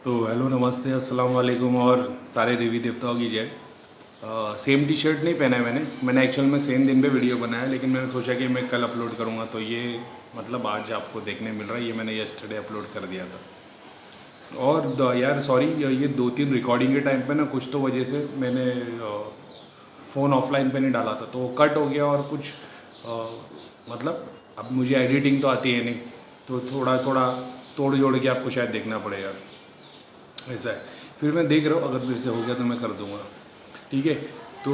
तो हेलो नमस्ते अस्सलाम वालेकुम और सारे देवी देवताओं की जय। सेम टी शर्ट नहीं पहना है मैंने एक्चुअल में सेम दिन पे वीडियो बनाया, लेकिन मैंने सोचा कि मैं कल अपलोड करूँगा, तो ये मतलब आज आपको देखने मिल रहा है। ये मैंने यस्टरडे अपलोड कर दिया था। और यार सॉरी, ये 2-3 रिकॉर्डिंग के टाइम पे ना कुछ तो वजह से मैंने फ़ोन ऑफलाइन पे नहीं डाला था, तो कट हो गया। और कुछ मतलब अब मुझे एडिटिंग तो आती है नहीं, तो थोड़ा थोड़ा तोड़ जोड़ के आपको शायद देखना पड़ेगा, ऐसा है। फिर मैं देख रहा हूँ, अगर मेरे से हो गया तो मैं कर दूँगा, ठीक है। तो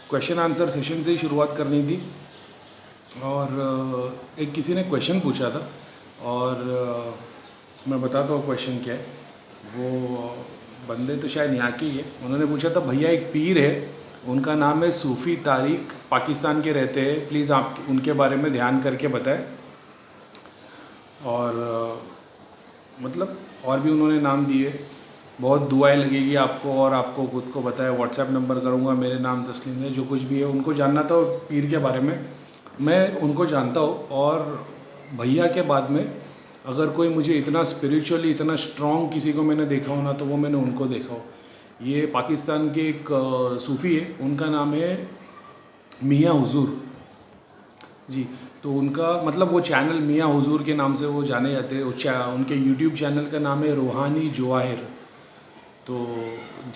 क्वेश्चन आंसर सेशन से ही शुरुआत करनी थी। और एक किसी ने क्वेश्चन पूछा था, और मैं बताता हूँ क्वेश्चन क्या है। वो बंदे तो शायद यहाँ के ही है। उन्होंने पूछा था, भैया एक पीर है, उनका नाम है सूफ़ी तारिक, पाकिस्तान के रहते हैं, प्लीज़ आप उनके बारे में ध्यान करके बताएं। और मतलब और भी उन्होंने नाम दिए। बहुत दुआएं लगेगी आपको, और आपको खुद को बताया। व्हाट्सएप नंबर करूँगा, मेरे नाम तस्लीम है, जो कुछ भी है उनको जानना था पीर के बारे में, मैं उनको जानता हूँ। और भैया के बाद में अगर कोई मुझे इतना स्पिरिचुअली इतना स्ट्रॉन्ग किसी को मैंने देखा हो ना, तो वो मैंने उनको देखा हो। ये पाकिस्तान के एक सूफ़ी है, उनका नाम है मियाँ हुजूर जी। तो उनका मतलब वो चैनल मियाँ हुजूर के नाम से वो जाने जाते हैं। उनके यूट्यूब चैनल का नाम है रूहानी जवाहिर। तो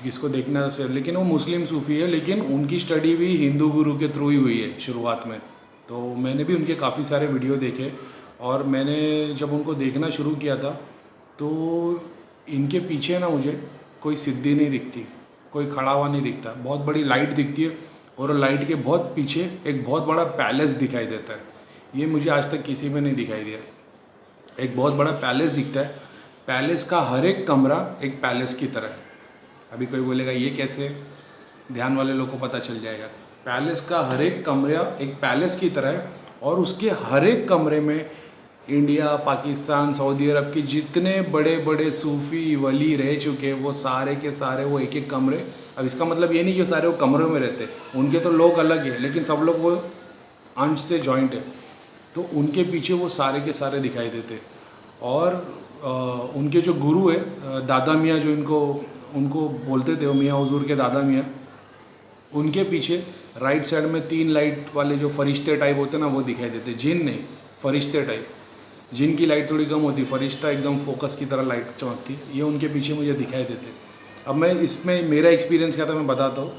जिसको देखना है सबसे, लेकिन वो मुस्लिम सूफ़ी है, लेकिन उनकी स्टडी भी हिंदू गुरु के थ्रू ही हुई है शुरुआत में। तो मैंने भी उनके काफ़ी सारे वीडियो देखे, और मैंने जब उनको देखना शुरू किया था, तो इनके पीछे ना मुझे कोई सिद्धि नहीं दिखती, कोई खड़ा हुआ नहीं दिखता। बहुत बड़ी लाइट दिखती है, और लाइट के बहुत पीछे एक बहुत बड़ा पैलेस दिखाई देता है। ये मुझे आज तक किसी में नहीं दिखाई दिया। एक बहुत बड़ा पैलेस दिखता है, पैलेस का हर एक कमरा एक पैलेस की तरह है। अभी कोई बोलेगा ये कैसे, ध्यान वाले लोग को पता चल जाएगा। पैलेस का हर एक कमरा एक पैलेस की तरह है, और उसके हर एक कमरे में इंडिया, पाकिस्तान, सऊदी अरब के जितने बड़े बड़े सूफ़ी वली रह चुके हैं, वो सारे के सारे वो एक एक कमरे। अब इसका मतलब ये नहीं कि सारे वो कमरों में रहते, उनके तो लोग अलग हैं, लेकिन सब लोग वो अंश से जॉइंट है। तो उनके पीछे वो सारे के सारे दिखाई देते। और उनके जो गुरु है, दादा मियाँ, जो उनको बोलते थे, वो मियाँ हुजूर के दादा मियाँ, उनके पीछे राइट साइड में 3 लाइट वाले जो फरिश्ते टाइप होते ना, वो दिखाई देते। जिन नहीं, फरिश्ते टाइप। जिन की लाइट थोड़ी कम होती, फरिश्ता एकदम फोकस की तरह लाइट चमकती, ये उनके पीछे मुझे दिखाई देते। अब मैं इसमें मेरा एक्सपीरियंस क्या था मैं बताता हूँ।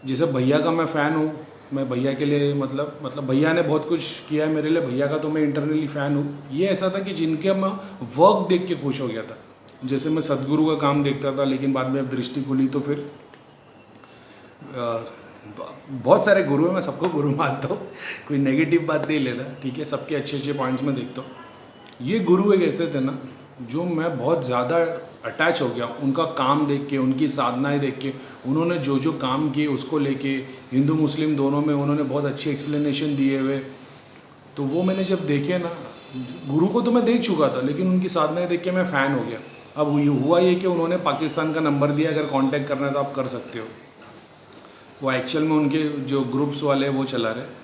जैसे भैया का मैं फ़ैन हूँ, मैं भैया के लिए मतलब भैया ने बहुत कुछ किया है मेरे लिए, भैया का तो मैं इंटरनली फ़ैन हूँ। ये ऐसा था कि जिनके मैं वर्क देख के खुश हो गया था। जैसे मैं सदगुरु का काम देखता था, लेकिन बाद में अब दृष्टि खुली, तो फिर बहुत सारे गुरु हैं, मैं सबको गुरु मानता हूँ, कोई नेगेटिव बात नहीं लेना, ठीक है। सबके अच्छे अच्छे पॉइंट्स में देखता हूँ। ये गुरु एक ऐसे थे ना, जो मैं बहुत ज़्यादा अटैच हो गया उनका काम देख के, उनकी साधनाएं देख के। उन्होंने जो जो काम किए उसको लेके, हिंदू मुस्लिम दोनों में उन्होंने बहुत अच्छी एक्सप्लेनेशन दिए हुए। तो वो मैंने जब देखे ना, गुरु को तो मैं देख चुका था, लेकिन उनकी साधनाएं देख के मैं फ़ैन हो गया। अब हुआ ये कि उन्होंने पाकिस्तान का नंबर दिया, अगर कांटेक्ट करना है तो आप कर सकते हो। वो एक्चुअल में उनके जो ग्रुप्स वाले वो चला रहे,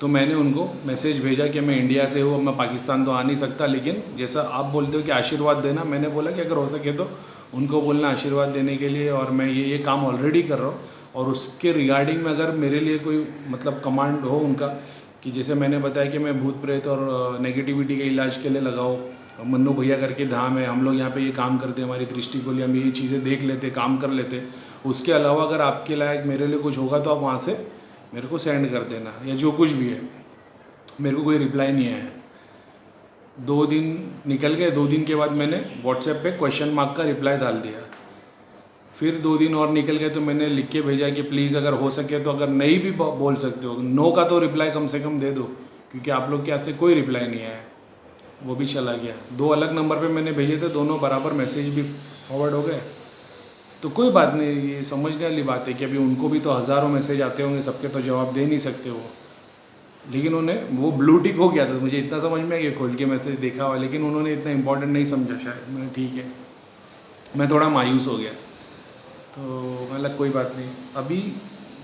तो मैंने उनको मैसेज भेजा कि मैं इंडिया से हूँ, अब मैं पाकिस्तान तो आ नहीं सकता, लेकिन जैसा आप बोलते हो कि आशीर्वाद देना, मैंने बोला कि अगर हो सके तो उनको बोलना आशीर्वाद देने के लिए। और मैं ये काम ऑलरेडी कर रहा हूँ, और उसके रिगार्डिंग में अगर मेरे लिए कोई मतलब कमांड हो उनका, कि जैसे मैंने बताया कि मैं भूत प्रेत और नेगेटिविटी के इलाज के लिए लगाओ, मन्नू भैया करके धाम है, हम लोग यहाँ पे ये काम करते हैं, हमारी दृष्टि को लिए हम ये चीज़ें देख लेते, काम कर लेते। उसके अलावा अगर आपके लायक मेरे लिए कुछ होगा, तो आप वहाँ से मेरे को सेंड कर देना, या जो कुछ भी है। मेरे को कोई रिप्लाई नहीं आया। 2 दिन निकल गए, 2 दिन के बाद मैंने व्हाट्सएप पे क्वेश्चन मार्क का रिप्लाई डाल दिया। फिर 2 दिन और निकल गए, तो मैंने लिख के भेजा कि प्लीज़ अगर हो सके तो, अगर नहीं भी बोल सकते हो, नो का तो रिप्लाई कम से कम दे दो, क्योंकि आप लोग के यहाँ से कोई रिप्लाई नहीं आया। वो भी चला गया। 2 अलग नंबर पे मैंने भेजे थे, दोनों बराबर मैसेज भी फॉरवर्ड हो गए। तो कोई बात नहीं, ये समझने वाली बात है कि अभी उनको भी तो हज़ारों मैसेज आते होंगे, सबके तो जवाब दे नहीं सकते वो। लेकिन उन्हें वो ब्लू टिक हो गया था, मुझे इतना समझ में आ गया, खोल के मैसेज देखा हुआ, लेकिन उन्होंने इतना इंपॉर्टेंट नहीं समझा शायद। मैंने ठीक है, मैं थोड़ा मायूस हो गया। तो मतलब कोई बात नहीं। अभी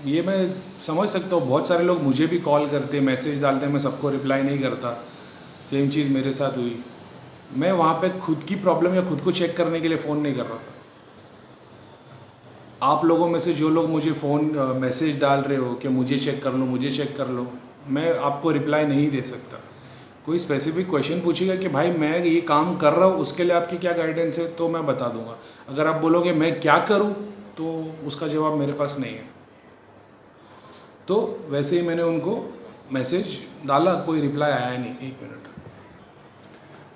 ये मैं समझ सकता हूँ, बहुत सारे लोग मुझे भी कॉल करते, मैसेज डालते हैं, मैं सबको रिप्लाई नहीं करता। सेम चीज़ मेरे साथ हुई। मैं वहाँ पे खुद की प्रॉब्लम या खुद को चेक करने के लिए फ़ोन नहीं कर रहा था। आप लोगों में से जो लोग मुझे फ़ोन मैसेज डाल रहे हो कि मुझे चेक कर लो, मुझे चेक कर लो, मैं आपको रिप्लाई नहीं दे सकता। कोई स्पेसिफिक क्वेश्चन पूछेगा कि भाई मैं ये काम कर रहा हूँ, उसके लिए आपकी क्या गाइडेंस है, तो मैं बता दूंगा। अगर आप बोलोगे मैं क्या करूँ, तो उसका जवाब मेरे पास नहीं है। तो वैसे ही मैंने उनको मैसेज डाला, कोई रिप्लाई आया नहीं। 1 मिनट।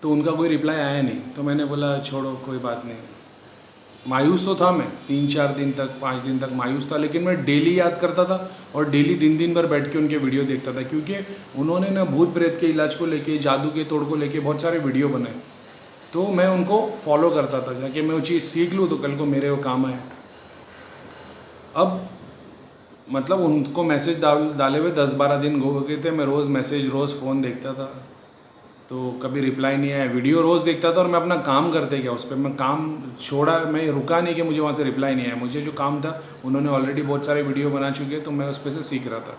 तो उनका कोई रिप्लाई आया नहीं, तो मैंने बोला छोड़ो, कोई बात नहीं। मायूस तो था मैं, 3-4 दिन तक, 5 दिन तक मायूस था, लेकिन मैं डेली याद करता था और डेली दिन भर बैठ के उनके वीडियो देखता था, क्योंकि उन्होंने ना भूत प्रेत के इलाज को लेके, जादू के तोड़ को लेके बहुत सारे वीडियो बनाए। तो मैं उनको फॉलो करता था, ताकि मैं वो चीज़ सीख लूँ तो कल को मेरे वो काम आए। अब मतलब उनको मैसेज डाले हुए 10-12 दिन हो गए थे। मैं रोज़ मैसेज, रोज़ फ़ोन देखता था, तो कभी रिप्लाई नहीं आया। वीडियो रोज़ देखता था और मैं अपना काम करते गया उस पर। मैं काम छोड़ा, मैं रुका नहीं कि मुझे वहाँ से रिप्लाई नहीं आया। मुझे जो काम था, उन्होंने ऑलरेडी बहुत सारे वीडियो बना चुके, तो मैं उस पर से सीख रहा था।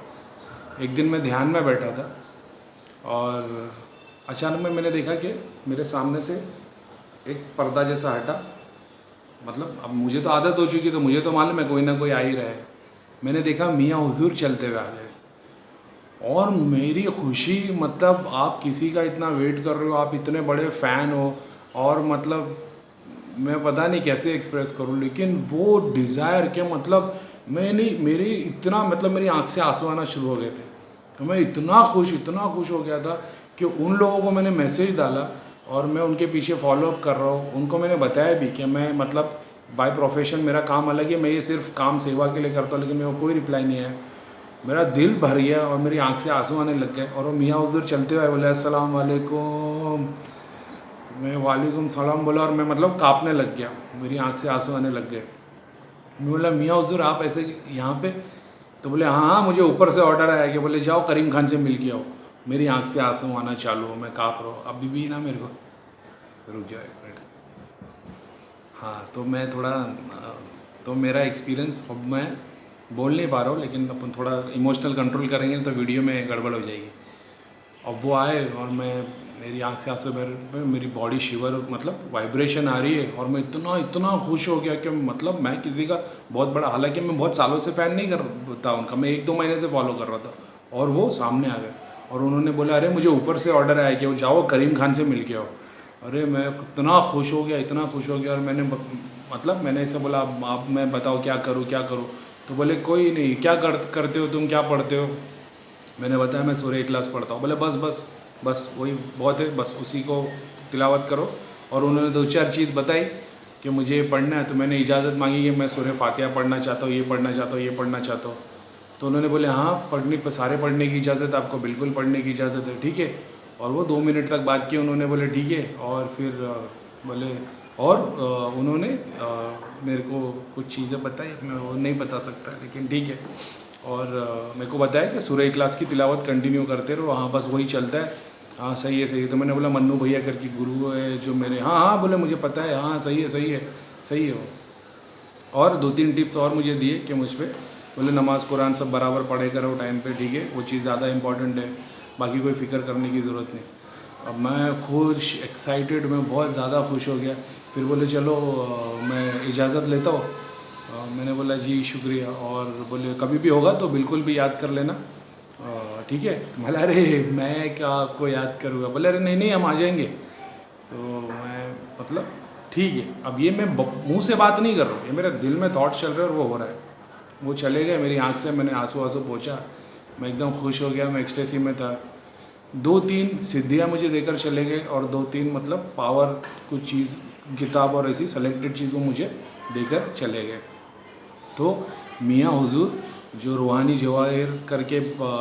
एक दिन मैं ध्यान में बैठा था और अचानक में मैंने देखा कि मेरे सामने से एक पर्दा जैसा हटा। मतलब अब मुझे तो आदत हो चुकी, तो मुझे तो मालूम है कोई ना कोई आ ही रहा है। मैंने देखा मियाँ हुजूर चलते हुए आ गए, और मेरी खुशी, मतलब आप किसी का इतना वेट कर रहे हो, आप इतने बड़े फ़ैन हो, और मतलब मैं पता नहीं कैसे एक्सप्रेस करूँ, लेकिन वो डिज़ायर के मतलब मेरी इतना, मतलब मेरी आँख से आंसू आना शुरू हो गए थे। तो मैं इतना खुश हो गया था कि उन लोगों को मैंने मैसेज डाला और मैं उनके पीछे फॉलोअप कर रहा हूँ। उनको मैंने बताया भी कि मैं मतलब बाय प्रोफेशन मेरा काम अलग है, मैं ये सिर्फ काम सेवा के लिए करता हूँ, लेकिन मेरे को कोई रिप्लाई नहीं आया। मेरा दिल भर गया और मेरी आंख से आंसू आने लग गए। और वो मियाँ हुज़ूर चलते हुए बोले अस्सलाम वालेकुम। मैं वालेकुम सलाम बोला और मैं मतलब काँपने लग गया, मेरी आंख से आंसू आने लग गए। मैं बोला मियाँ हुज़ूर आप ऐसे यहाँ पे? तो बोले हाँ हाँ, मुझे ऊपर से ऑर्डर आया कि बोले जाओ करीम खान से मिल के आओ। मेरी आंख से आंसू आना चालू हो, मैं काँप रहा हूँ अभी भी ना, मेरे को रुक जाओ 1 मिनट। हाँ, तो मैं थोड़ा तो मेरा एक्सपीरियंस, अब मैं बोल नहीं पा रहा हूँ, लेकिन अपन थोड़ा इमोशनल कंट्रोल करेंगे तो वीडियो में गड़बड़ हो जाएगी। अब वो आए और मेरी आंख से आंसू मेरी बॉडी शिवर, मतलब वाइब्रेशन आ रही है, और मैं इतना खुश हो गया कि मतलब मैं किसी का बहुत बड़ा, हालांकि मैं बहुत सालों से फ़ैन नहीं करता उनका, मैं 1-2 महीने से फॉलो कर रहा था, और वो सामने आ गए और उन्होंने बोला अरे मुझे ऊपर से ऑर्डर आया कि वो जाओ करीम खान से मिल के आओ। अरे मैं इतना खुश हो गया, और मैंने ऐसे बोला आप मैं बताओ क्या करूँ। तो बोले कोई नहीं, क्या करते हो तुम, क्या पढ़ते हो? मैंने बताया मैं सूरह इखलास पढ़ता हूँ। बोले बस वही बहुत है, बस उसी को तिलावत करो। और उन्होंने 2-4 चीज़ बताई कि मुझे ये पढ़ना है, तो मैंने इजाज़त मांगी कि मैं सूरह फातिहा पढ़ना चाहता हूँ, ये पढ़ना चाहता हूँ। तो उन्होंने बोले हाँ, सारे पढ़ने की इजाज़त, आपको बिल्कुल पढ़ने की इजाज़त है, ठीक है। और वो 2 मिनट तक बात की उन्होंने, बोले ठीक है। और फिर बोले और उन्होंने मेरे को कुछ चीज़ें बताई, मैं वो नहीं बता सकता, लेकिन ठीक है। और मेरे को बताया कि सूरह इखलास की तिलावत कंटिन्यू करते रहो, हाँ बस वही चलता है। हाँ सही है। तो मैंने बोला मन्नू भैया करके गुरु है जो मेरे, हाँ बोले मुझे पता है, हाँ सही है वो। और 2-3 टिप्स और मुझे दिए कि मुझ पर, बोले नमाज़ कुरान सब बराबर पढ़े करो टाइम पे, ठीक है, वो चीज़ ज़्यादा इंपॉर्टेंट है, बाकी कोई फ़िक्र करने की ज़रूरत नहीं। अब मैं खुश, एक्साइटेड, मैं बहुत ज़्यादा खुश हो गया। फिर बोले चलो मैं इजाज़त लेता हूँ। मैंने बोला जी शुक्रिया, और बोले कभी भी होगा तो बिल्कुल भी याद कर लेना, ठीक है। तो बोला अरे मैं क्या आपको याद करूँगा? बोले अरे नहीं हम आ जाएंगे। तो मैं मतलब ठीक है, अब ये मैं मुंह से बात नहीं कर रहा हूँ, ये मेरे दिल में थॉट चल रहे हैं और वो हो रहा है। वो चले गए, मेरी आँख से मैंने आंसू पोंछा, मैं एकदम खुश हो गया, मैं एक्सटेसी में था। 2-3 सिद्धियाँ मुझे देकर चले गए, और 2-3 मतलब पावर कुछ चीज़, किताब और ऐसी सेलेक्टेड चीज़ वो मुझे देकर चले गए। तो मियाँ हुजूर जो रूहानी जवाहिर करके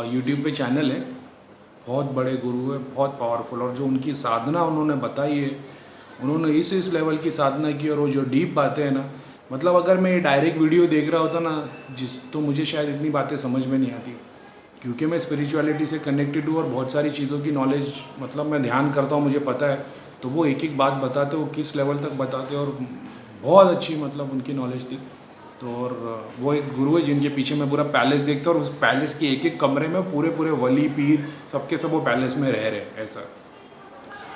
यूट्यूब पे चैनल है, बहुत बड़े गुरु है, बहुत पावरफुल, और जो उनकी साधना उन्होंने बताई है, उन्होंने इस लेवल की साधना की, और वो जो डीप बातें हैं ना, मतलब अगर मैं ये डायरेक्ट वीडियो देख रहा होता ना तो मुझे शायद इतनी बातें समझ में नहीं आती, क्योंकि मैं स्पिरिचुअलिटी से कनेक्टेड हूँ और बहुत सारी चीज़ों की नॉलेज, मतलब मैं ध्यान करता हूँ, मुझे पता है। तो वो एक बात बताते, वो किस लेवल तक बताते, और बहुत अच्छी मतलब उनकी नॉलेज थी। तो और वो एक गुरु है जिनके पीछे मैं पूरा पैलेस देखता हूँ, और उस पैलेस के एक कमरे में पूरे वली पीर सबके सब वो पैलेस में रह रहे ऐसा।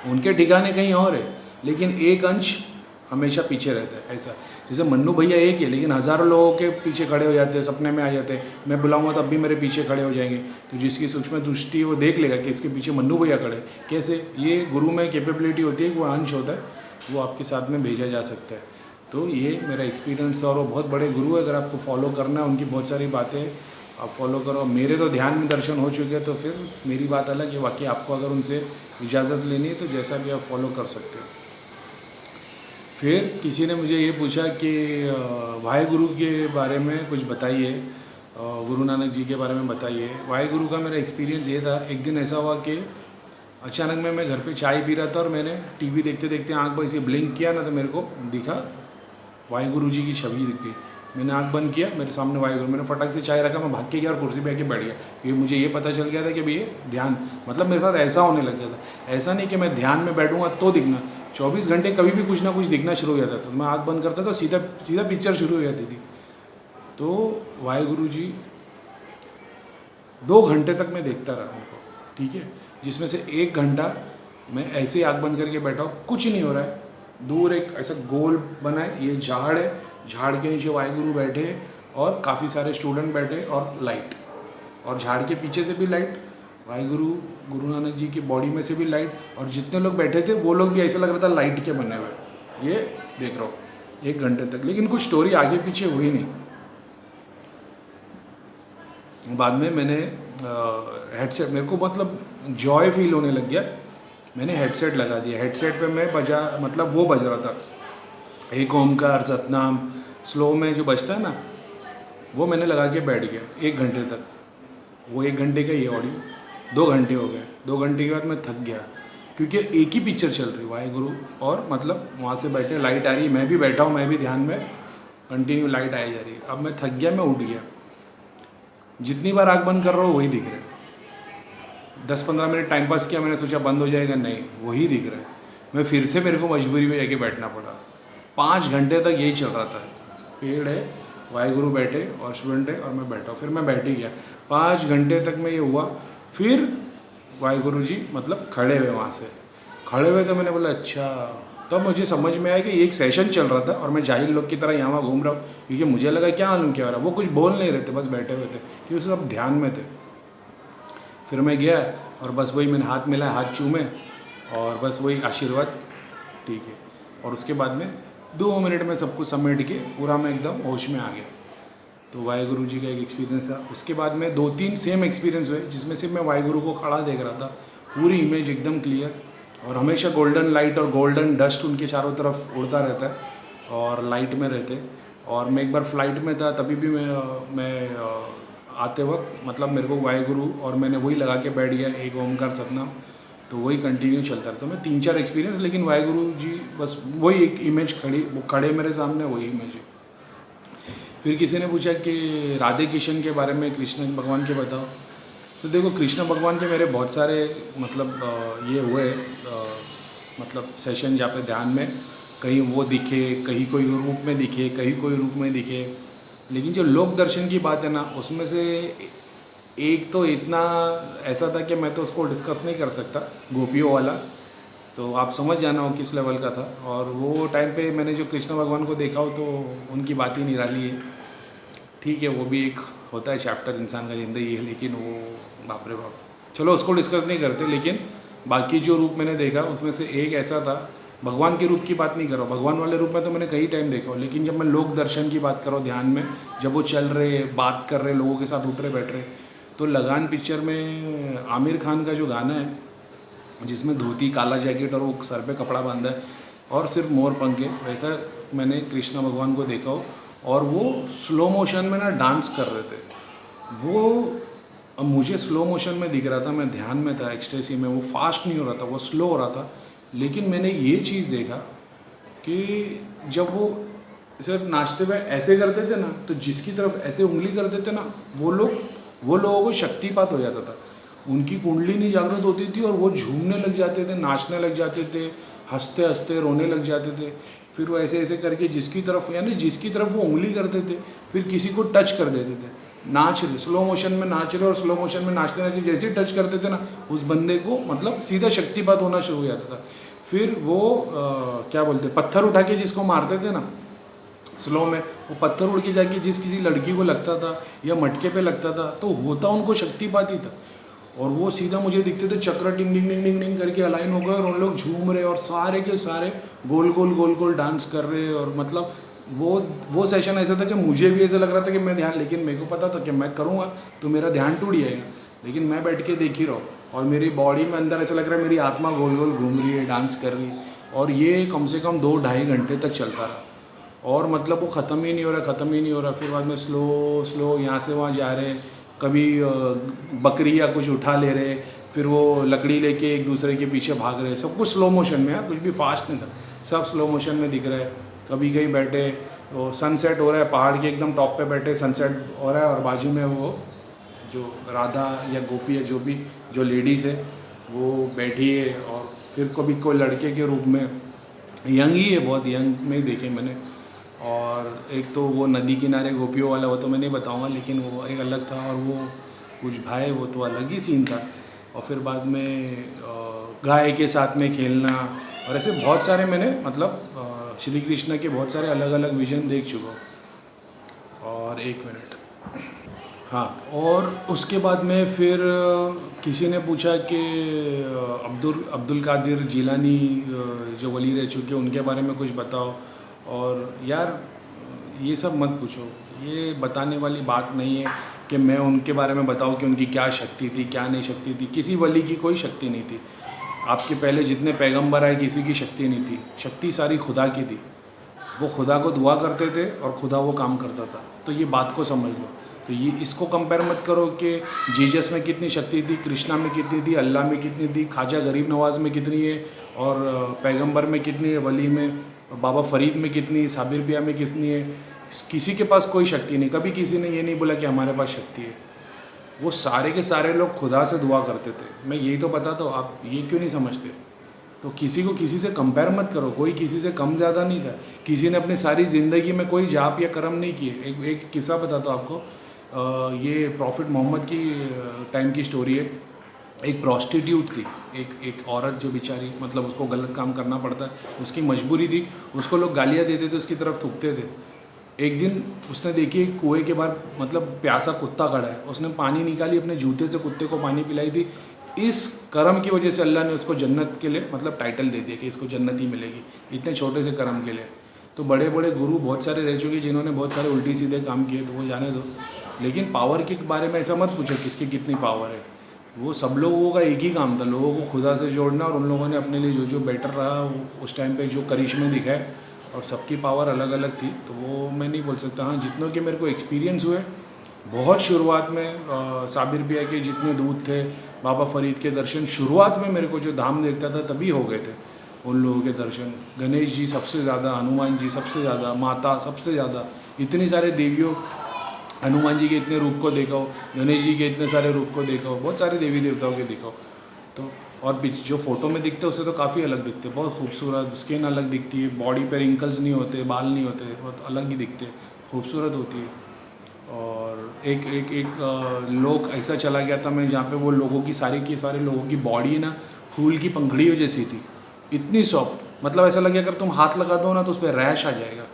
उनके ठिकाने कहीं और है, लेकिन एक अंश हमेशा पीछे रहता है। ऐसा जैसे मन्नू भैया एक है, लेकिन हज़ारों लोगों के पीछे खड़े हो जाते हैं, सपने में आ जाते हैं। मैं बुलाऊंगा तब भी मेरे पीछे खड़े हो जाएंगे। तो जिसकी सूक्ष्म दृष्टि वो देख लेगा कि इसके पीछे मन्नू भैया खड़े। कैसे? ये गुरु में कैपेबिलिटी होती है कि वो अंश होता है, वो आपके साथ में भेजा जा सकता है। तो ये मेरा एक्सपीरियंस है, और वो बहुत बड़े गुरु है। अगर आपको फॉलो करना है उनकी बहुत सारी बातें, आप फॉलो करो। मेरे तो ध्यान में दर्शन हो चुके हैं, तो फिर मेरी बात अलग है। बाकी आपको अगर उनसे इजाज़त लेनी है तो जैसा भी आप फॉलो कर सकते हो। फिर किसी ने मुझे ये पूछा कि वाहेगुरु के बारे में कुछ बताइए, गुरु नानक जी के बारे में बताइए। वाहेगुरु का मेरा एक्सपीरियंस ये था, एक दिन ऐसा हुआ कि अचानक मैं घर पे चाय पी रहा था, और मैंने टीवी देखते देखते आँख पर ऐसे ब्लिंक किया ना, तो मेरे को दिखा वाहेगुरु जी की छवि दिख गई। मैंने आँख बंद किया, मेरे सामने वाहेगुरु। मैंने फटाक से चाय रखा, मैं भाग के गया और कुर्सी पे आके बैठ गया, क्योंकि मुझे ये पता चल गया था कि भाई ये ध्यान, मतलब मेरे साथ ऐसा होने लग गया था। ऐसा नहीं कि मैं ध्यान में बैठूंगा तो दिखना, 24 घंटे कभी भी कुछ ना कुछ दिखना शुरू हो जाता था। तो मैं आँख बंद करता था, सीधा सीधा पिक्चर शुरू हो जाती थी। तो वाहेगुरु जी 2 घंटे तक मैं देखता रहा उनको, ठीक है, जिसमें से 1 घंटा मैं ऐसे ही आँख बंद करके बैठा हूँ, कुछ नहीं हो रहा है। दूर एक ऐसा गोल बना है, ये झाड़ है, झाड़ के नीचे वाहेगुरु बैठे और काफ़ी सारे स्टूडेंट बैठे, और लाइट, और झाड़ के पीछे से भी लाइट, वाहेगुरु गुरु नानक जी की बॉडी में से भी लाइट, और जितने लोग बैठे थे वो लोग भी ऐसा लग रहा था लाइट के बने हुए। ये देख रहा हूँ 1 घंटे तक, लेकिन कुछ स्टोरी आगे पीछे हुई नहीं। बाद में मैंने हेडसेट, मेरे को मतलब जॉय फील होने लग गया, मैंने हेडसेट लगा दिया। हेडसेट पे मैं मतलब वो बज रहा था, एक ओमकार सतनाम स्लो में जो बजता है ना, वो मैंने लगा के बैठ गया 1 घंटे तक। वो 1 घंटे का ये ऑडियो 2 घंटे हो गए। 2 घंटे के बाद मैं थक गया, क्योंकि एक ही पिक्चर चल रही, वाहेगुरु, और मतलब वहाँ से बैठे लाइट आ रही है, मैं भी बैठा हूँ, मैं भी ध्यान में कंटिन्यू लाइट आई जा रही है। अब मैं थक गया, मैं उठ गया। जितनी बार आँख बंद कर रहा हूँ वही दिख रहा है। 10-15 मिनट टाइम पास किया, मैंने सोचा बंद हो जाएगा, नहीं, वही दिख रहा है। मैं फिर से, मेरे को मजबूरी में जाके बैठना पड़ा। 5 घंटे तक यही चल रहा था, पेड़ है, वाहेगुरु बैठे और स्टूडेंट है, और मैं बैठा हूँ। फिर मैं बैठ ही गया, 5 घंटे तक मैं ये हुआ। फिर वाहेगुरु जी मतलब खड़े हुए, वहाँ से खड़े हुए, तो मैंने बोला अच्छा। तब मुझे समझ में आया कि एक सेशन चल रहा था, और मैं जाहिल लोग की तरह यहाँ वहाँ घूम रहा हूँ, क्योंकि मुझे लगा क्या मालूम क्या हो रहा है। वो कुछ बोल नहीं रहे थे, बस बैठे हुए थे, क्योंकि सब ध्यान में थे। फिर मैं गया और बस वही मैंने हाथ मिलाया, हाथ चूमे, और बस वही आशीर्वाद, ठीक है। और उसके बाद में 2 मिनट में सब कुछ समेट के पूरा मैं एकदम होश में आ गया। तो वाहेगुरु जी का एक एक्सपीरियंस था। उसके बाद में 2-3 सेम एक्सपीरियंस हुए, जिसमें से मैं वाहेगुरु को खड़ा देख रहा था, पूरी इमेज एकदम क्लियर, और हमेशा गोल्डन लाइट और गोल्डन डस्ट उनके चारों तरफ उड़ता रहता है, और लाइट में रहते। और मैं एक बार फ्लाइट में था, तभी भी मैं आते वक्त मतलब मेरे को वाहेगुरु, और मैंने वही लगा के बैठ गया, एक ओमकार सतनाम, तो वही कंटिन्यू चलता रहता। मैं 3-4 एक्सपीरियंस, लेकिन वाहेगुरु जी बस वही एक इमेज खड़ी, वो खड़े मेरे सामने, वही इमेज है। फिर किसी ने पूछा कि राधे किशन के बारे में, कृष्ण भगवान के बताओ। तो देखो, कृष्ण भगवान के मेरे बहुत सारे मतलब ये हुए मतलब सेशन, जहाँ पे ध्यान में कहीं वो दिखे, कहीं कोई रूप में दिखे, कहीं कोई रूप में दिखे। लेकिन जो लोक दर्शन की बात है ना, उसमें से एक तो इतना ऐसा था कि मैं तो उसको डिस्कस नहीं कर सकता, गोपियों वाला, तो आप समझ जाना हो किस लेवल का था। और वो टाइम पे मैंने जो कृष्ण भगवान को देखा हो, तो उनकी बात ही निराली है। ठीक है, वो भी एक होता है चैप्टर, इंसान का ज़िंदगी है, लेकिन वो बाप रे बाप, चलो उसको डिस्कस नहीं करते। लेकिन बाकी जो रूप मैंने देखा, उसमें से एक ऐसा था, भगवान के रूप की बात नहीं कर रहा हूँ, भगवान वाले रूप में तो मैंने कई टाइम देखा हो, लेकिन जब मैं लोक दर्शन की बात कर रहा हूँ, ध्यान में जब वो चल रहे, बात कर रहे, लोगों के साथ उठ रहे बैठ रहे, तो लगान पिक्चर में आमिर खान का जो गाना है, जिसमें धोती, काला जैकेट और वो सर पे कपड़ा बांधा है और सिर्फ मोर पंख है, वैसा मैंने कृष्ण भगवान को देखा हो। और वो स्लो मोशन में ना डांस कर रहे थे। वो अब मुझे स्लो मोशन में दिख रहा था, मैं ध्यान में था, एक्सटेसी में, वो फास्ट नहीं हो रहा था, वो स्लो हो रहा था। लेकिन मैंने ये चीज़ देखा कि जब वो सिर्फ नाचते हुए ऐसे करते थे ना, तो जिसकी तरफ ऐसे उंगली करते थे ना, वो लोगों को शक्तिपात हो जाता था, उनकी कुंडली नहीं जागृत होती थी, और वो झूमने लग जाते थे, नाचने लग जाते थे, हंसते हंसते रोने लग जाते थे। फिर वो ऐसे ऐसे करके जिसकी तरफ, यानी जिसकी तरफ वो उंगली करते थे, फिर किसी को टच कर देते थे। नाच रहे, स्लो मोशन में नाच रहे और स्लो मोशन में नाचते नाचते जैसे ही टच करते थे ना उस बंदे को मतलब सीधा शक्तिपात होना शुरू हो जाता था। फिर वो क्या बोलते, पत्थर उठा के जिसको मारते थे ना स्लो में, वो पत्थर उड़ के जाके जिस किसी लड़की को लगता था या मटके पे लगता था तो होता उनको शक्तिपात ही था। और वो सीधा मुझे दिखते थे चक्र टिंग टिंग टिंग टिंग टिंग करके अलाइन हो गए और उन लोग झूम रहे और सारे के सारे गोल गोल डांस कर रहे। और मतलब वो सेशन ऐसा था कि मुझे भी ऐसा लग रहा था कि मैं ध्यान, लेकिन मेरे को पता था कि मैं करूँगा तो मेरा ध्यान टूट जाएगा, लेकिन मैं बैठ के देख ही रहा हूँ और मेरी बॉडी में अंदर ऐसा लग रहा है मेरी आत्मा गोल गोल घूम रही है, डांस कर रही है। और ये कम से कम 2-2.5 घंटे तक चलता रहा और मतलब वो ख़त्म ही नहीं हो रहा, ख़त्म ही नहीं हो रहा। फिर बाद में स्लो यहाँ से वहाँ जा रहे, कभी बकरी या कुछ उठा ले रहे, फिर वो लकड़ी लेके एक दूसरे के पीछे भाग रहे, सब कुछ स्लो मोशन में है, कुछ भी फास्ट नहीं था, सब स्लो मोशन में दिख रहा है। कभी कहीं बैठे तो सनसेट हो रहा है, पहाड़ के एकदम टॉप पे बैठे सनसेट हो रहा है और बाजू में वो जो राधा या गोपी या जो भी जो लेडीज़ है वो बैठी है। और फिर कभी कोई लड़के के रूप में, यंग ही है, बहुत यंग में देखे मैंने। और एक तो वो नदी किनारे गोपियों वाला वो तो मैं नहीं बताऊँगा, लेकिन वो एक अलग था। और वो कुछ भाई वो तो अलग ही सीन था। और फिर बाद में गाय के साथ में खेलना और ऐसे बहुत सारे मैंने मतलब श्री कृष्ण के बहुत सारे अलग अलग विजन देख चुका हूँ। और 1 मिनट, हाँ। और उसके बाद में फिर किसी ने पूछा कि अब्दुल कादिर जिलानी जो वली रह चुके उनके बारे में कुछ बताओ। और यार ये सब मत पूछो, ये बताने वाली बात नहीं है कि मैं उनके बारे में बताऊं कि उनकी क्या शक्ति थी क्या नहीं शक्ति थी। किसी वली की कोई शक्ति नहीं थी। आपके पहले जितने पैगंबर आए किसी की शक्ति नहीं थी, शक्ति सारी खुदा की थी। वो खुदा को दुआ करते थे और खुदा वो काम करता था। तो ये बात को समझ लो। तो ये इसको कंपेयर मत करो कि जीसस में कितनी शक्ति थी, कृष्णा में कितनी थी, अल्लाह में कितनी थी, ख्वाजा गरीब नवाज़ में कितनी है, और पैगंबर में कितनी है, वली में, बाबा फरीद में कितनी, साबिर बिया में कितनी है। किसी के पास कोई शक्ति नहीं। कभी किसी ने ये नहीं बोला कि हमारे पास शक्ति है। वो सारे के सारे लोग खुदा से दुआ करते थे। मैं यही तो बताता हूँ, आप ये क्यों नहीं समझते? तो किसी को किसी से कंपेयर मत करो। कोई किसी से कम ज़्यादा नहीं था। किसी ने अपनी सारी ज़िंदगी में कोई जाप या कर्म नहीं किए। एक किस्सा बताता हूँ आपको। ये प्रॉफिट मोहम्मद की टाइम की स्टोरी है। एक प्रॉस्टिट्यूट थी, एक औरत जो बेचारी मतलब उसको गलत काम करना पड़ता है, उसकी मजबूरी थी। उसको लोग गालियाँ देते थे, उसकी तरफ थूकते थे। एक दिन उसने देखी कुएं के बाहर मतलब प्यासा कुत्ता खड़ा है। उसने पानी निकाली, अपने जूते से कुत्ते को पानी पिलाई थी। इस कर्म की वजह से अल्लाह ने उसको जन्नत के लिए मतलब टाइटल दे दिया कि इसको जन्नत ही मिलेगी, इतने छोटे से कर्म के लिए। तो बड़े बड़े गुरु बहुत सारे रह चुके जिन्होंने बहुत सारे उल्टी सीधे काम किए, तो वो जाने दो। लेकिन पावर के बारे में ऐसा मत पूछो किसकी कितनी पावर है। वो सब लोगों का एक ही काम था, लोगों को खुदा से जोड़ना। और उन लोगों ने अपने लिए जो जो बेटर रहा उस टाइम पे जो करिश्मे दिखाए, और सबकी पावर अलग अलग थी। तो वो मैं नहीं बोल सकता। हाँ, जितनों के मेरे को एक्सपीरियंस हुए, बहुत शुरुआत में साबिर बिया के जितने दूत थे, बाबा फरीद के दर्शन शुरुआत में मेरे को जो धाम देखता था तभी हो गए थे उन लोगों के दर्शन। गणेश जी सबसे ज़्यादा, हनुमान जी सबसे ज़्यादा, माता सबसे ज़्यादा, इतनी सारे देवियों, हनुमान जी के इतने रूप को देखा हो, गणेश जी के इतने सारे रूप को देखा हो, बहुत सारे देवी देवताओं के देखा हो। तो और जो फ़ोटो में दिखते हैं उससे तो काफ़ी अलग दिखते हैं, बहुत खूबसूरत। स्किन अलग दिखती है, बॉडी पे रिंकल्स नहीं होते, बाल नहीं होते, बहुत अलग ही दिखते हैं, खूबसूरत होती है। और एक लोक ऐसा चला गया था मैं, जहाँ पे वो लोगों की सारे लोगों की बॉडी ना फूल की पंखड़ियों जैसी थी, इतनी सॉफ्ट। मतलब ऐसा लगे अगर तुम हाथ लगा दो ना तो उस पर रैश आ जाएगा,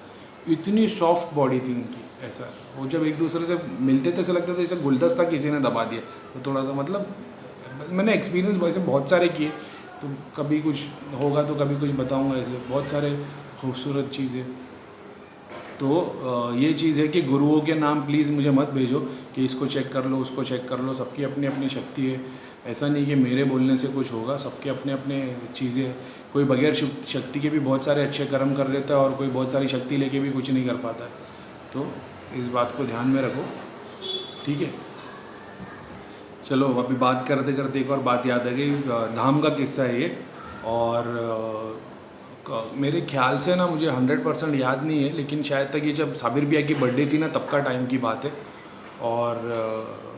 इतनी सॉफ्ट बॉडी थी उनकी। ऐसा वो जब एक दूसरे से मिलते थे ऐसा लगता था जैसे गुलदस्ता किसी ने दबा दिया। तो थोड़ा सा मतलब मैंने एक्सपीरियंस वैसे बहुत सारे किए, तो कभी कुछ होगा तो कभी कुछ बताऊंगा। ऐसे बहुत सारे खूबसूरत चीज़ें। तो ये चीज़ है कि गुरुओं के नाम प्लीज़ मुझे मत भेजो कि इसको चेक कर लो उसको चेक कर लो। सबकी अपनी अपनी शक्ति है। ऐसा नहीं कि मेरे बोलने से कुछ होगा, सबके अपने अपने चीज़ें। कोई बगैर शक्ति के भी बहुत सारे अच्छे कर्म कर लेता है और कोई बहुत सारी शक्ति लेके भी कुछ नहीं कर पाता है। तो इस बात को ध्यान में रखो, ठीक है। चलो अभी बात करते करते एक और बात याद आ गई, धाम का किस्सा है ये। और मेरे ख्याल से ना मुझे 100% याद नहीं है, लेकिन शायद तक ये जब साबिर बिया की बर्थडे थी ना तब का टाइम की बात है। और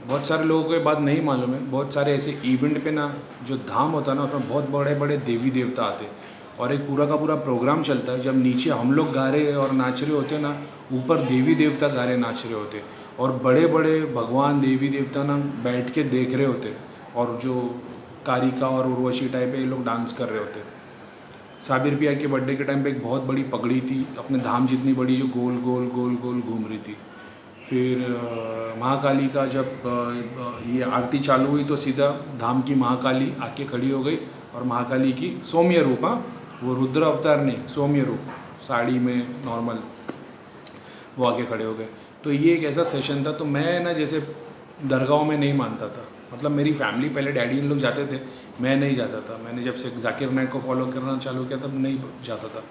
बहुत सारे लोगों को ये बात नहीं मालूम है। बहुत सारे ऐसे इवेंट पे ना जो धाम होता है ना उसमें बहुत बड़े बड़े देवी देवता आते हैं और एक पूरा का पूरा प्रोग्राम चलता है। जब नीचे हम लोग गा रहे और नाच रहे होते हैं ना, ऊपर देवी देवता गा रहे नाच रहे होते हैं। और बड़े बड़े भगवान देवी देवता ना बैठ के देख रहे होते, और जो कारिका और उर्वशी टाइप है ये लोग डांस कर रहे होते। साबिर पिया के बर्थडे के टाइम पे एक बहुत बड़ी पगड़ी थी, अपने धाम जितनी बड़ी, जो गोल गोल गोल गोल घूम रही थी। फिर महाकाली का जब ये आरती चालू हुई तो सीधा धाम की महाकाली आके खड़ी हो गई, और महाकाली की सौम्य रूप, हाँ वो रुद्र अवतार नहीं, सौम्य रूप, साड़ी में नॉर्मल, वो आके खड़े हो गए। तो ये एक ऐसा सेशन था। तो मैं ना जैसे दरगाहों में नहीं मानता था, मतलब मेरी फैमिली पहले डैडी इन लोग जाते थे, मैं नहीं जाता था। मैंने जब से जाकिर नाइक को फॉलो करना चालू किया तब नहीं जाता था।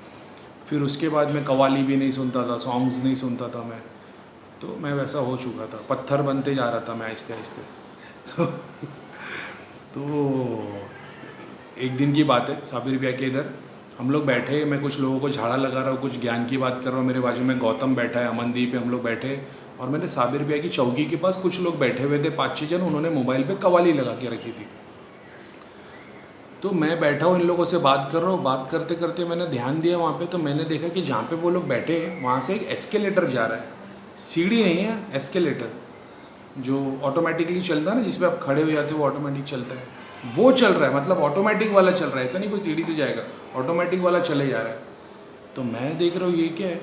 फिर उसके बाद मैं कव्वाली भी नहीं सुनता था, सॉन्ग्स नहीं सुनता था मैं, तो मैं वैसा हो चुका था, पत्थर बनते जा रहा था मैं आहिस्ते आहिस्ते। तो एक दिन की बात है, साबिर पिया के इधर हम लोग बैठे, मैं कुछ लोगों को झाड़ा लगा रहा हूँ, कुछ ज्ञान की बात कर रहा हूँ, मेरे बाजू में गौतम बैठा है, अमनदीप है, हम लोग बैठे, और मैंने साबिर पिया की चौकी के पास कुछ लोग बैठे हुए थे, 5-6 जन, उन्होंने मोबाइल पे कव्वाली लगा के रखी थी। तो मैं बैठा हूँ इन लोगों से बात कर रहा हूँ, बात करते करते मैंने ध्यान दिया वहाँ पे, तो मैंने देखा कि जहाँ पे वो लोग बैठे हैं वहाँ से एक एस्केलेटर जा रहा है, सीढ़ी नहीं है, एस्केलेटर जो ऑटोमेटिकली चलता है ना, जिस पे आप खड़े हो जाते हो वो ऑटोमेटिक चलता है, वो चल रहा है, मतलब ऑटोमेटिक वाला चल रहा है, ऐसा नहीं कोई सीढ़ी से जाएगा, ऑटोमेटिक वाला चले जा रहा है। तो मैं देख रहा हूँ ये क्या है,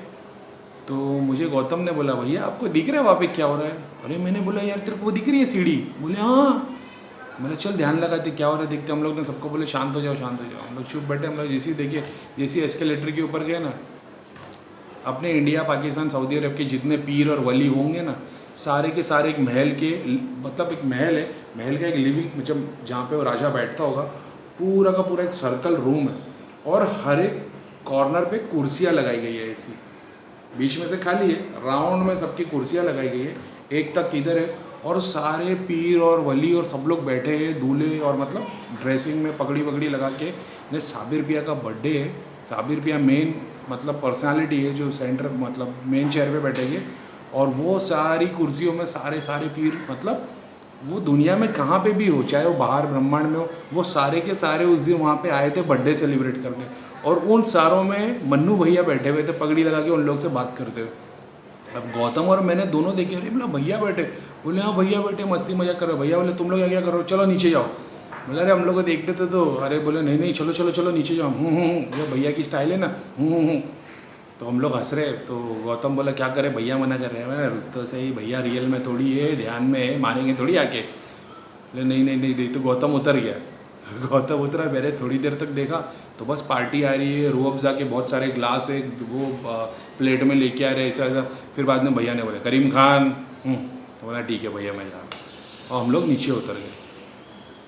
तो मुझे गौतम ने बोला भैया आपको दिख रहा है वहाँ पे क्या हो रहा है? अरे मैंने बोला यार तेरे को दिख रही है सीढ़ी? बोले हाँ। मैंने चल ध्यान लगाते क्या हो रहा है देखते। हम लोग ने सबको बोले शांत हो जाओ शांत हो जाओ। हम लोग चुप बैठे। हम लोग जैसे ही देखिए, जैसे एस्केलेटर के ऊपर गए ना, अपने इंडिया पाकिस्तान सऊदी अरब के जितने पीर और वली होंगे ना, सारे के सारे एक महल के, मतलब एक महल है, महल का एक लिविंग, मतलब जहाँ पे वो राजा बैठता होगा, पूरा का पूरा एक सर्कल रूम है, और हर एक कॉर्नर पे कुर्सियाँ लगाई गई है ऐसी, बीच में से खाली है, राउंड में सबकी कुर्सियाँ लगाई गई है, एक तक इधर है, और सारे पीर और वली और सब लोग बैठे हैं, दूल्हे और मतलब ड्रेसिंग में पगड़ी वगड़ी लगा के। ने साबिर पिया का बर्थडे है, साबिर पिया मेन मतलब पर्सनालिटी है जो सेंटर मतलब मेन चेयर पे बैठेंगे, और वो सारी कुर्सियों में सारे पीर, मतलब वो दुनिया में कहाँ पे भी हो, चाहे वो बाहर ब्रह्मांड में हो, वो सारे के सारे उस दिन वहाँ पे आए थे बर्थडे सेलिब्रेट करने, और उन सारों में मन्नू भैया बैठे हुए थे पगड़ी लगा के, उन लोग से बात करते हुए। अब गौतम और मैंने दोनों देखे, अरे बोला भैया बैठे, बोले हाँ भैया बैठे मस्ती मजाक कर रहे हो। भैया बोले तुम लोग क्या करो, चलो नीचे जाओ। बोला अरे हम लोग को देखते थे तो, अरे बोले नहीं चलो चलो चलो नीचे जाओ। ये भैया की स्टाइल है ना। तो हम लोग हंस रहे, तो गौतम बोला क्या करे, भैया मना कर रहे हैं। मैंने तो सही, भैया रियल में थोड़ी है, ध्यान में है, मानेंगे थोड़ी आके। बोले नहीं। तो गौतम उतर गया। गौतम उतरा, मैंने थोड़ी देर तक देखा तो बस पार्टी आ रही है, रूह अफ़ज़ा के बहुत सारे ग्लास है, वो प्लेट में लेके आ रहे ऐसा। फिर बाद में भैया ने बोला करीम खान, तो बोला ठीक है भैया मैं जा रहा हूँ, और हम लोग नीचे उतर गए।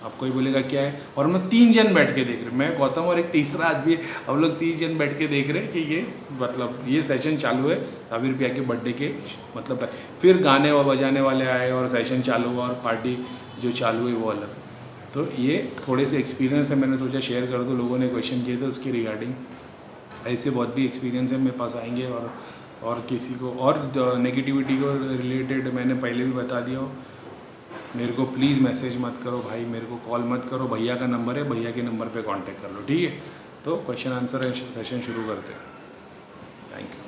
अब कोई बोलेगा क्या है, और हम लोग 3 जन बैठ के देख रहे, मैं गौतम और एक तीसरा आदमी, हम लोग 3 जन बैठ के देख रहे कि ये मतलब ये सेशन चालू है साबिर पिया के बर्थडे के मतलब। फिर गाने और बजाने वाले आए और सेशन चालू हुआ, और पार्टी जो चालू हुई वो अलग। तो ये थोड़े से एक्सपीरियंस है, मैंने सोचा शेयर कर दूँ, लोगों ने क्वेश्चन किए थे उसके रिगार्डिंग। ऐसे बहुत भी एक्सपीरियंस है मेरे पास आएंगे, और किसी को और नेगेटिविटी को रिलेटेड मैंने पहले भी बता दिया हो। मेरे को प्लीज़ मैसेज मत करो भाई, मेरे को कॉल मत करो, भैया का नंबर है, भैया के नंबर पे कांटेक्ट कर लो, ठीक है। तो क्वेश्चन आंसर सेशन शुरू करते हैं। Thank you.